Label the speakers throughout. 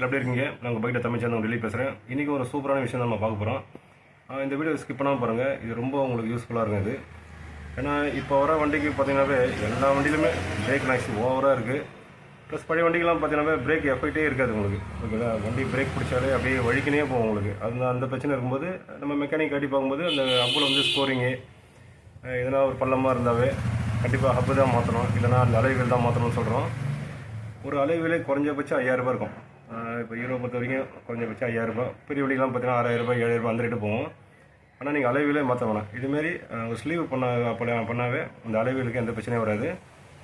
Speaker 1: எப்படி இருக்கீங்க? நான் உங்கள் பைக்கில் தமிழ் சேனல் டெல்லி பேசுகிறேன். இன்றைக்கி ஒரு சூப்பரான விஷயம் தான் நம்ம பார்க்க போகிறோம். இந்த வீடியோ ஸ்கிப் பண்ணாமல் பாருங்கள். இது ரொம்ப உங்களுக்கு யூஸ்ஃபுல்லாக இருக்கும் இது. ஏன்னா இப்போ வர வண்டிக்கு பார்த்தீங்கன்னாவே எல்லா வண்டியிலுமே பிரேக் நாய்ஸ் ஓவராக இருக்குது. ப்ளஸ் பழைய வண்டிக்கெலாம் பார்த்தீங்கன்னா பிரேக் எஃபெக்டே இருக்காது உங்களுக்கு. ஓகேங்களா? வண்டி பிரேக் பிடிச்சாலே அப்படியே வழிக்கினே போகும் உங்களுக்கு. அந்த பிரச்சனை இருக்கும்போது நம்ம மெக்கானிக் காட்டி பார்க்கும்போது அந்த ஹப்பில் வந்து ஸ்கோரிங்கு எதனா ஒரு பள்ளமாக இருந்தாவே கண்டிப்பாக ஹப்பு தான் மாற்றணும், இல்லைனா அந்த அலைவீல் தான் மாற்றணும்னு சொல்கிறோம். ஒரு அலைவீலே குறைஞ்சபட்சம் 5000 இருக்கும். இப்போ ஹீரோ பொறுத்த வரைக்கும் குறைஞ்சபட்சம் 5000. பெரிய வண்டிலாம் பார்த்தீங்கன்னா 6000 7000 அந்த ரேட்டு போகும். ஆனால் நீங்கள் அலைவீலே மாற்ற வேணாம். இதுமாரி ஒரு ஸ்லீவ் பண்ணாவே அந்த அலைவீலுக்கு எந்த பிரச்சனையும் வராது.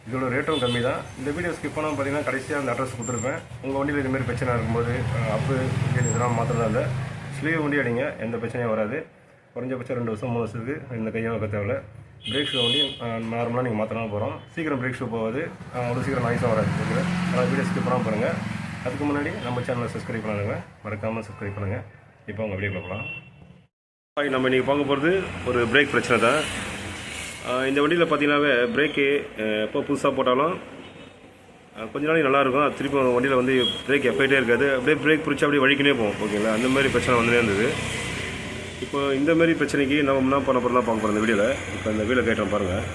Speaker 1: இதோட ரேட்டும் கம்மி தான். இந்த வீடியோ ஸ்கிப் பண்ணால் பார்த்தீங்கன்னா கடைசியாக அந்த அட்ரஸ் கொடுத்துருப்பேன். உங்கள் வண்டியில் இதுமாரி பிரச்சனை இருக்கும்போது அப்பு இதெல்லாம் மாற்றதான் இல்லை, ஸ்லீவ் வண்டி அடிங்க, எந்த பிரச்சனையும் வராது. குறைஞ்சபட்சம் 2 வருஷம் 3 வருஷத்துக்கு இந்த கையும் வைக்க தேவையில்லை. பிரேக் ஷூ வண்டி நார்மலாக நீங்கள் மாற்றினா போகிறோம். சீக்கிரம் பிரேக் ஷூ போகாது, அவ்வளோ சீக்கிரம் நாய்ஸும் வராது. ஓகே, அதனால் வீடியோ ஸ்கிப் பண்ணாமல் பாருங்கள். அதுக்கு முன்னாடி நம்ம சேனலை சப்ஸ்கிரைப் பண்ணுங்க, மறக்காமல் சப்ஸ்கிரைப் பண்ணுங்கள். இப்போ உங்கள் வீடியோ பார்க்கலாம். நம்ம இன்றைக்கி பார்க்க போகிறது ஒரு பிரேக் பிரச்சனை தான். இந்த வண்டியில் பார்த்தீங்கன்னாவே பிரேக்கு எப்போ புதுசாக போட்டாலும் கொஞ்ச நாளைக்கு நல்லாயிருக்கும். அது திருப்பி வண்டியில் வந்து பிரேக் எப்போயிட்டே இருக்காது, அப்படியே பிரேக் பிடிச்சா அப்படியே வழிக்கினே போகும். ஓகேங்களா? அந்த மாதிரி பிரச்சனை வந்துனே இருந்தது. இப்போ இந்த மாதிரி பிரச்சனைக்கு நம்ம என்ன பண்ண போகிறோம் தான் பார்க்க போகிறோம் இந்த வீடியோவில். இப்போ இந்த வீலை கேட்டோம் பாருங்கள்.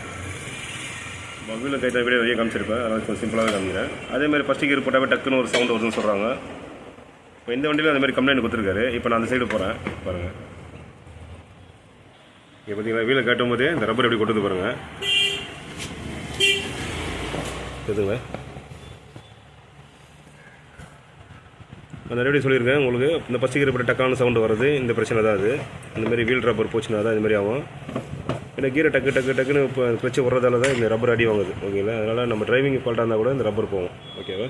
Speaker 1: வீலை கேட்ட வீடியோ வெளியே காமிச்சிருப்பேன், அதனால் கொஞ்சம் சிம்பிளாகவே காமிக்கிறேன். அதேமாதிரி ஃபஸ்ட்டு கீர் போட்டாவே டக்குன்னு ஒரு சவுண்ட் வருதுன்னு சொல்கிறாங்க. இப்போ இந்த வண்டியில் அந்த மாதிரி கம்ப்ளைண்ட் கொடுத்துருக்காரு. இப்போ நான் அந்த சைடு போகிறேன் பாருங்கள். இப்போ பார்த்தீங்கன்னா வீலை காட்டும் போதே இந்த ரப்பர் எப்படி கொட்டுது பாருங்கள். எதுங்க நான் எப்படி சொல்லியிருக்கேன் உங்களுக்கு, இந்த ஃபஸ்ட்டு கீர் போட்டு டக்கான சவுண்டு வருது, இந்த பிரச்சனை தான் அது. இந்தமாரி வீல் ரப்பர் போச்சுன்னா தான் இதுமாதிரி ஆகும். ஏன்னா கீரை டக்குன்னு இப்போ பிரச்சனை வர்றதால தான் இந்த ரப்பர் அடி வாங்குது. ஓகேங்களா? அதனால் நம்ம டிரைவிங் ஃபால்ட்டாக இருந்தால் கூட இந்த ரப்பர் போகும். ஓகேவா?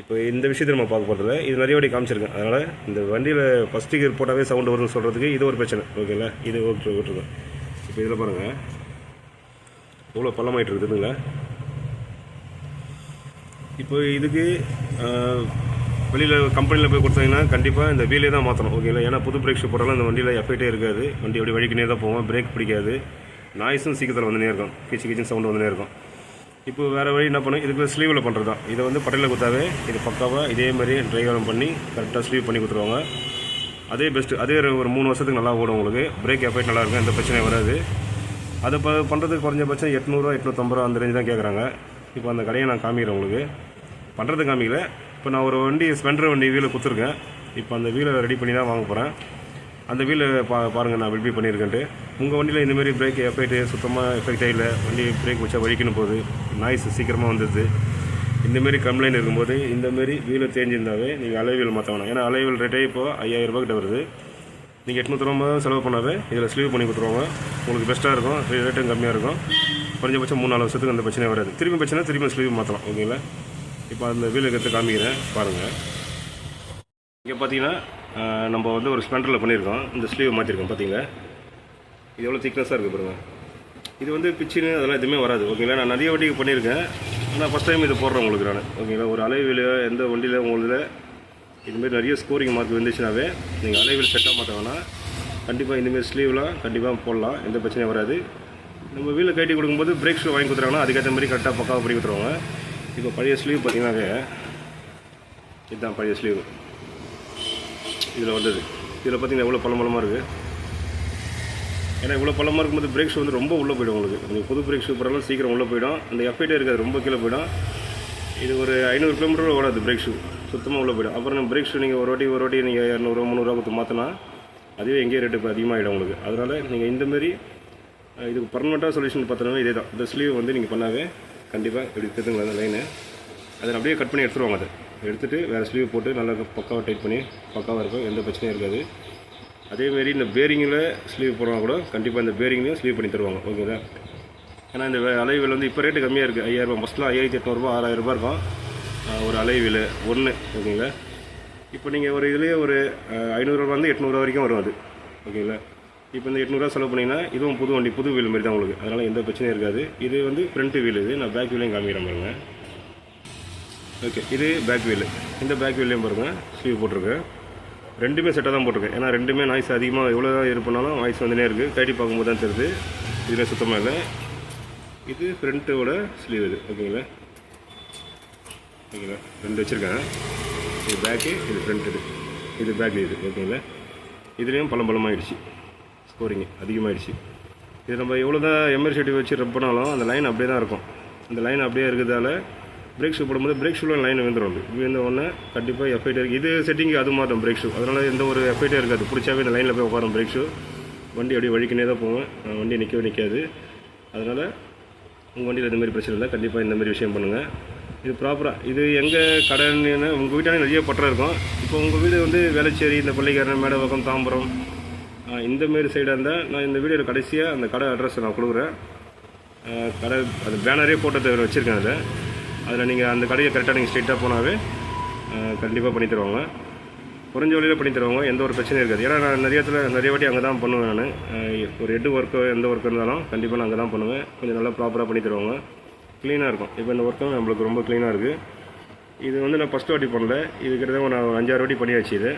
Speaker 1: இப்போ இந்த விஷயத்தை நம்ம பார்க்க போகிறதில்ல, இது நிறைய வாட்டி காமிச்சிருக்கேன். அதனால் இந்த வண்டியில் ஃபஸ்ட்டு கீர் போட்டாவே சவுண்டு வருதுன்னு சொல்கிறதுக்கு இது ஒரு பிரச்சனை. ஓகேங்களா? இது விட்டுருக்கேன். இப்போ இதில் பாருங்கள் எவ்வளோ பள்ளமாயிட்டு இருக்குதுங்களா. இப்போ இதுக்கு வெளியில் கம்பெனியில் போய் கொடுத்தாங்கன்னா கண்டிப்பாக இந்த வீலே தான் மாற்றணும். ஓகேங்களா? ஏன்னா புது பிரேக் ஷூ போட்டாலும் இந்த வண்டியில் எஃபெக்டே இருக்காது. வண்டி அப்படி வழிக்கினே தான் போவோம், பிரேக் பிடிக்காது, நாய்ஸும் சீக்கிரத்தில் வந்துனே இருக்கும், கிச்சின் சவுண்டு வந்துனே இருக்கும். இப்போ வேறு வழி என்ன பண்ணும், இதுக்கு ஸ்லீவில் பண்ணுறது தான். இதை வந்து பட்டையில் கொடுத்தாவே இது பக்காவாக இதே மாதிரி ட்ரைவரம் பண்ணி கரெக்டாக ஸ்லீவ் பண்ணி கொடுத்துருவாங்க. அதே பெஸ்ட்டு. அதே ஒரு 3 வருஷத்துக்கு நல்லா ஓடும் உங்களுக்கு. பிரேக் எஃபெக்ட் நல்லாயிருக்கும், எந்த பிரச்சனையும் வராது. அதை பண்ணுறதுக்கு குறைஞ்சபட்சம் 800 850 அந்த ரேஞ்சு தான் கேட்குறாங்க. இப்போ அந்த கடையை நான் காமிக்கிறேன் உங்களுக்கு. பண்ணுறது காமிக்கல. இப்போ நான் ஒரு வண்டி ஸ்பெண்டர் வண்டி வீலை கொடுத்துருக்கேன். இப்போ அந்த வீலை ரெடி பண்ணி தான் வாங்க போகிறேன். அந்த வீலை பாருங்கள் நான் எப்படி பண்ணியிருக்கேன்ட்டு. உங்கள் வண்டியில் இந்தமாரி பிரேக் எஃபெக்ட் சுத்தமாக எஃபெக்ட் ஆகலை, வண்டி பிரேக் வச்சா வழிக்கணும் போகுது, நாய்ஸ் சீக்கிரமாக வந்துடுது, இந்தமாரி கம்ப்ளைண்ட் இருக்கும்போது இந்தமாரி வீலை தேஞ்சிருந்தாவே நீங்கள் அலைவீல் மாற்ற வேணாம். ஏன்னா அலைவீல் ரேட்டே இப்போ 5000 ரூபா கிட்ட வருது. நீங்கள் 800 ரூபா செலவு பண்ணாவே இதில் ஸ்லீவ் பண்ணி கொடுத்துருவாங்க. உங்களுக்கு பெஸ்ட்டாக இருக்கும், ரேட்டும் கம்மியாக இருக்கும். குறைஞ்சபட்சம் 3-4 வருஷத்துக்கு அந்த பிரச்சனையே வராது. திரும்பி பிரச்சனை திரும்பி ஸ்லீவ் மாற்றலாம். ஓகேங்களா? இப்போ அந்த வீலை எடுத்து காமிக்கிறேன் பாருங்கள். இங்கே பார்த்தீங்கன்னா நம்ம வந்து ஒரு ஸ்பெண்டரில் பண்ணியிருக்கோம். இந்த ஸ்லீவ் மாற்றிருக்கோம். பார்த்தீங்களா இது எவ்வளோ திக்னஸாக இருக்குது பாருங்கள். இது வந்து பிச்சுன்னு அதெல்லாம் எதுவுமே வராது. ஓகேங்களா? நான் நிறைய வண்டிக்கு பண்ணியிருக்கேன். நான் ஃபஸ்ட் டைம் இது போடுறேன் உங்களுக்கு நான். ஓகேங்களா? ஒரு அலைவீல் எந்த வண்டியில் உங்களுக்கு இதுமாரி நிறைய ஸ்கோரிங் மார்க் வந்துச்சுனாவே நீங்கள் அலைவீல் செட்டாக மாற்ற வேணாம். கண்டிப்பாக இந்தமாரி ஸ்லீவ்லாம் கண்டிப்பாக போடலாம், எந்த பிரச்சனையும் வராது. நம்ம வீலை கட்டி கொடுக்கும்போது பிரேக் ஷூ வாங்கி கொடுத்துறாங்கன்னா அதுக்கேற்ற மாதிரி கரெக்டாக பக்காவாக பண்ணி கொடுத்துருவாங்க. இப்போ பழைய ஸ்லீவ் பார்த்தீங்கன்னாவே இதுதான் பழைய ஸ்லீவ். இதில் வந்தது. இதில் பார்த்தீங்கன்னா எவ்வளோ பள்ளமாக இருக்குது. ஏன்னா இவ்வளோ பள்ளமாக இருக்கும்போது பிரேக் ஷூ வந்து ரொம்ப உள்ளே போய்டும் உங்களுக்கு. நீங்கள் புது பிரேக் ஷூ போடுறாலும் சீக்கிரம் உள்ளே போய்டும். அந்த எஃபெக்டே இருக்காது, ரொம்ப கீழே போய்டும். இது ஒரு 500 கிலோமீட்டர் ஓடாது பிரேக் ஷூ, சுத்தமாக உள்ளே போய்டும். அப்புறம் பிரேக் ஷூ நீங்கள் ஒரு வாட்டி நீங்கள் 200 300 கொடுத்து மாற்றினா அதுவே எங்கேயே ரேட்டு இப்போ அதிகமாகிடும் உங்களுக்கு. அதனால் நீங்கள் இந்தமாரி இதுக்கு பர்மனெண்ட்டாக சொல்யூஷன் பார்த்தோன்னா இதே தான். இந்த ஸ்லீவ் வந்து நீங்கள் பண்ணாவே கண்டிப்பாக இப்படி இருக்குதுங்களா அந்த லைனு, அதை அப்படியே கட் பண்ணி எடுத்துருவாங்க. அதை எடுத்துகிட்டு வேறு ஸ்லீவ் போட்டு நல்லா பக்காவாக டைட் பண்ணி பக்காவாக இருக்கும், எந்த பிரச்சனையும் இருக்காது. அதேமாரி இந்த பேரிங்கில் ஸ்லீவ் போடுறவங்க கூட கண்டிப்பாக இந்த பேரிங்லேயும் ஸ்லீவ் பண்ணி தருவாங்க. ஓகேங்களா? ஏன்னா இந்த அலைவீல் வந்து இப்போ ரேட்டு கம்மியாக இருக்குது. 5000 ரூபா, ஃபஸ்ட்லாம் 5800 6000 ரூபா இருக்கும் ஒரு அலைவீல் ஒன்று. ஓகேங்களா? இப்போ நீங்கள் ஒரு இதுலேயே ஒரு 500 ரூபாலேருந்து 800 ரூபா வரைக்கும் வரும் அது. ஓகேங்களா? இப்போ இந்த 800 ரூபா செலவு பண்ணிங்கன்னா இதுவும் புது வண்டி, புது வீல் மாதிரி தான் உங்களுக்கு. அதனால் எந்த பிரச்சனையும் இருக்காது. இது வந்து ஃப்ரண்ட் வீல். இது நான் பேக் வீலையும் காமிக்கிறேன் பாருங்கள். ஓகே, இது பேக் வீல். இந்த பேக் வீல்லையும் பாருங்கள் ஸ்லீவ் போட்டிருக்கேன். ரெண்டுமே செட்டாக தான் போட்டிருக்கேன். ஏன்னா ரெண்டுமே நாய்ஸ் அதிகமாக எவ்வளோ தான் இருப்பினாலும் நாய்ஸ் வந்துனே இருக்குது. கட்டி பார்க்கும்போது தான் தெரியுது, இதில் சுத்தமாக இல்லை. இது ஃப்ரண்ட்டோட ஸ்லீவ் இது. ஓகேங்களா? ஓகேங்களா? 2 வச்சுருக்கேன். இது பேக்கு, இது ஃப்ரண்ட், இது பேக், இது ஓகேங்களா. இதுலேயும் பள்ளமாகிடுச்சு, ஸ்கோரிங்கு அதிகமாகிடுச்சு. இது நம்ம எவ்வளோ தான் எம்ஆர்சிட்டி வச்சு ரப் பண்ணாலும் அந்த லைன் அப்படியே தான் இருக்கும். இந்த லைன் அப்படியே இருக்கிறதால பிரேக் ஷூ போடும்போது பிரேக் ஷூவில் லைன் விழுந்துடும். விழுந்த உடனே கண்டிப்பாக எஃபெக்ட் இருக்குது. இது செட்டிங்கு அது மாட்டோம் பிரேக் ஷூ, அதனால் எந்த ஒரு எஃபெக்டே இருக்காது. பிடிச்சாவே இந்த லைனில் போய் உட்காரும் பிரேக் ஷூ. வண்டி அப்படியே வழிக்கினே தான் போவேன், வண்டி நிற்காது. அதனால் உங்கள் வண்டியில் இந்தமாரி பிரச்சனை இல்லை. கண்டிப்பாக இந்தமாரி விஷயம் பண்ணுங்கள். இது ப்ராப்பராக இது எங்கே கடைன்னு உங்கள் வீட்டானே நிறைய பட்டறை இருக்கும். இப்போ உங்கள் வீடு வந்து வேளச்சேரி, இந்த பள்ளிக்காரன், மேடவாக்கம், தாம்பரம் இந்தமாரி சைடாக இருந்தால் நான் இந்த வீடியோவில் கடைசியாக அந்த கடை அட்ரஸ் நான் கொடுக்குறேன். கடை அது பேனரே போட்டோ வச்சுருக்கேன். அதில் நீங்கள் அந்த கடையை கரெக்டாக நீங்கள் ஸ்ட்ரெயிட்டாக போனாவே கண்டிப்பாக பண்ணி தருவாங்க. குறைஞ்ச வழியில் பண்ணி தருவாங்க, எந்த ஒரு பிரச்சனையும் இருக்காது. ஏன்னா நான் நிறைய வாட்டி அங்கே தான் பண்ணுவேன். நான் ஒரு ஹெட் ஒர்க்கு எந்த ஒர்க்கு இருந்தாலும் கண்டிப்பாக நான் அங்கே தான் பண்ணுவேன். கொஞ்சம் நல்லா ப்ராப்பராக பண்ணி தருவாங்க, க்ளீனாக இருக்கும். இப்போ இந்த ஒர்க்கும் நம்மளுக்கு ரொம்ப க்ளீனாக இருக்குது. இது வந்து நான் ஃபஸ்ட்டு வாட்டி பண்ணல, இது கிட்டத்தட்ட நான் 5-6 வாட்டி பண்ணியாச்சு. இது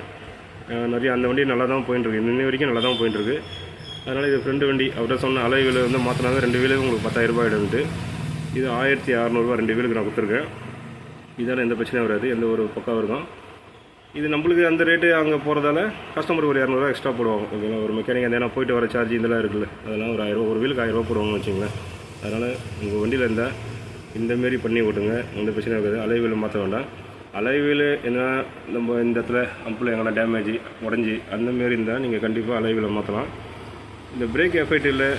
Speaker 1: நிறைய அந்த வண்டி நல்லா தான் போயிட்டுருக்கு, இன்ன வரைக்கும் நல்லா தான் போயிட்டுருக்கு. அதனால் இது ஃப்ரெண்டு வண்டி அவர்கிட்ட சொன்ன அலை வீல் வந்து மாற்றினாங்க. 2 வீலுக்கு உங்களுக்கு 10,000 ரூபாய் ஆகிடும்ட்டு. இது 1600 2 வீலுக்கு நான் கொடுத்துருக்கேன். இதால் எந்த பிரச்சனையும் வராது, எந்த ஒரு பக்கம் இருக்கும். இது நம்மளுக்கு அந்த ரேட்டு அங்கே போகிறதால கஸ்டமருக்கு ஒரு 200 ரூபா எக்ஸ்ட்ரா போடுவாங்க. ஓகேங்களா. ஒரு மெக்கானிக் அந்த போயிட்டு வர சார்ஜ் இதெல்லாம் இருக்குல்ல, அதெல்லாம் ஒரு 1000 ரூபா, ஒரு வீலுக்கு 1000 ரூபா போடுவாங்கன்னு வச்சுங்களேன். அதனால் உங்கள் வண்டியில் இருந்தால் இந்தமாரி பண்ணி ஓட்டுங்க, எந்த பிரச்சனையும் இருக்காது. அலைவீல் மாற்ற வேண்டாம். அலைவீல் என்ன நம்ம இந்த இடத்துல அம்பில் எங்கன்னா டேமேஜ் உடஞ்சி அந்தமாரி இருந்தால் நீங்கள் கண்டிப்பாக அலைவீலை மாற்றலாம். இந்த பிரேக் எஃபெக்ட் இல்லை,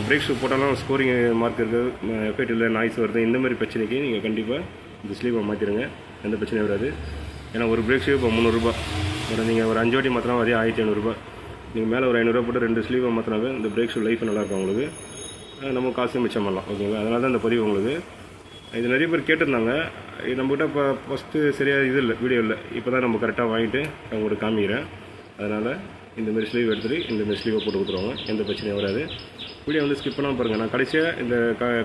Speaker 1: பிரேக் ஷூ போட்டாலும் ஸ்கோரிங் மார்க் இருக்குது, எஃபெக்ட் இல்லை, நாய்ஸ் வருது, இந்தமாரி பிரச்சனைக்கு நீங்கள் கண்டிப்பாக இந்த ஸ்லீவை மாற்றிடுங்க, எந்த பிரச்சனையும் வராது. ஏன்னா ஒரு பிரேக் ஷூ இப்போ 300 ரூபா, நீங்கள் ஒரு 5 வாட்டி மாற்றினா அதே 1500 ரூபா. நீங்கள் மேலே ஒரு 500 ரூபா போட்டு 2 ஸ்லீவை மாற்றினாவே இந்த பிரேக் ஷூ லைஃப் நல்லாயிருக்கும் உங்களுக்கு, நம்ம காசு மிச்சம் பண்ணலாம். ஓகேங்களா. அதனால தான் இந்த பதிவு உங்களுக்கு. இது நிறைய பேர் கேட்டிருந்தாங்க. இது நம்மகிட்ட இப்போ ஃபஸ்ட்டு சரியாக இது இல்லை, வீடியோ இல்லை. இப்போ தான் நம்ம கரெக்டாக வாங்கிட்டு அவங்களுக்கு காமிக்கிறேன். அதனால் இந்தமாரி ஸ்லீவ் எடுத்துகிட்டு இந்தமாரி ஸ்லீவை போட்டு கொடுத்துருவாங்க, எந்த பிரச்சனையும் வராது. வீடியோ வந்து ஸ்கிப் பண்ணாமல் பாருங்கள். நான் கடைசியாக இந்த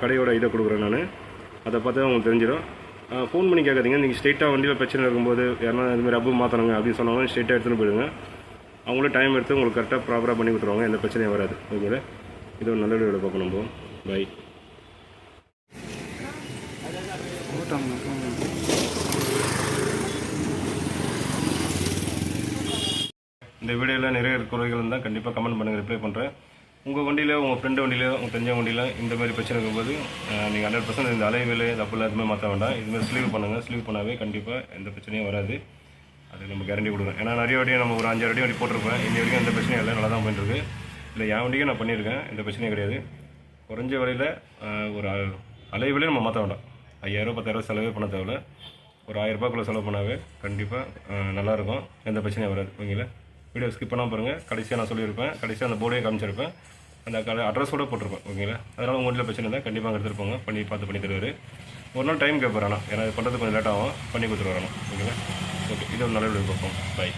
Speaker 1: கடையோட இதை கொடுக்குறேன். நான் அதை பார்த்து அவங்களுக்கு தெரிஞ்சிடும். ஃபோன் பண்ணி கேட்காதீங்க. நீங்கள் ஸ்ட்ரெயிட்டாக வண்டியில் பிரச்சனை இருக்கும்போது யாருன்னா இதுமாதிரி அப்பு மாற்றணுங்க அப்படின்னு சொன்னாலும் ஸ்ட்ரெயிட்டாக எடுத்துகிட்டு போயிடுங்க. அவங்களே டைம் எடுத்து உங்களுக்கு கரெக்டாக ப்ராப்பராக பண்ணி கொடுத்துருவாங்க, எந்த பிரச்சனையும் வராது. ஓகேங்களா. இது ஒரு நல்ல வீடியோவில் பார்ப்போம் நம்ம. பை. இந்த வீடியோவில் நிறைய குறைகள் இருந்தால் கண்டிப்பாக கமெண்ட் பண்ணுங்கள், ரிப்ளை பண்ணுறேன். உங்கள் வண்டியில், உங்கள் ஃப்ரெண்டு வண்டியில், உங்கள் தெரிஞ்ச வண்டியில் இந்தமாதிரி பிரச்சனை இருக்கும்போது நீங்கள் 100% இந்த அலைவீல் தப்பு எதுவுமே மாற்ற வேண்டாம். இதுமாதிரி ஸ்லீவ் பண்ணுங்கள். ஸ்லீவ் பண்ணாவே கண்டிப்பாக எந்த பிரச்சனையும் வராது. அது நம்ம கேரண்டி கொடுக்குறோம். ஏன்னா நிறைய வாட்டி நம்ம ஒரு 5-6 வாட்டி போட்டிருப்பேன், இன்னி வரைக்கும் எந்த பிரச்சனையும் இல்லை, நல்லா தான் போயிட்டுருக்கு. இல்லை என் வண்டிக்கும் நான் பண்ணியிருக்கேன், எந்த பிரச்சனையும் கிடையாது. குறைஞ்ச வழியில் ஒரு அலைவீலே நம்ம மாற்ற வேண்டாம். 5000 10,000 செலவே பண்ண தேவையில்ல. ஒரு 1000 ரூபாய்க்குள்ளே செலவு பண்ணாவே கண்டிப்பாக நல்லாயிருக்கும், எந்த பிரச்சனையும் வராது. ஓகேங்களா. வீடியோ ஸ்கிப் பண்ணாமல் பாருங்கள். கடைசியாக நான் சொல்லியிருப்பேன், கடைசியாக அந்த போர்டையும் காமிச்சிருப்பேன், அந்த அட்ரஸோடு போட்டிருப்பேன். ஓகேங்களா. அதனால் உங்கள் வீட்டில் பிரச்சனை இல்லை, கண்டிப்பாக எடுத்துகிட்டு போங்க, பண்ணி தருவார். ஒரு நாள் டைம் கேட்பார், ஆனால் ஏன்னா இது பண்ணுறது கொஞ்சம் லேட் ஆகும், பண்ணி கொடுத்துருவார். ஓகேங்களா. ஓகே, இது ஒரு நல்ல வீடியோ பார்ப்போம். பை.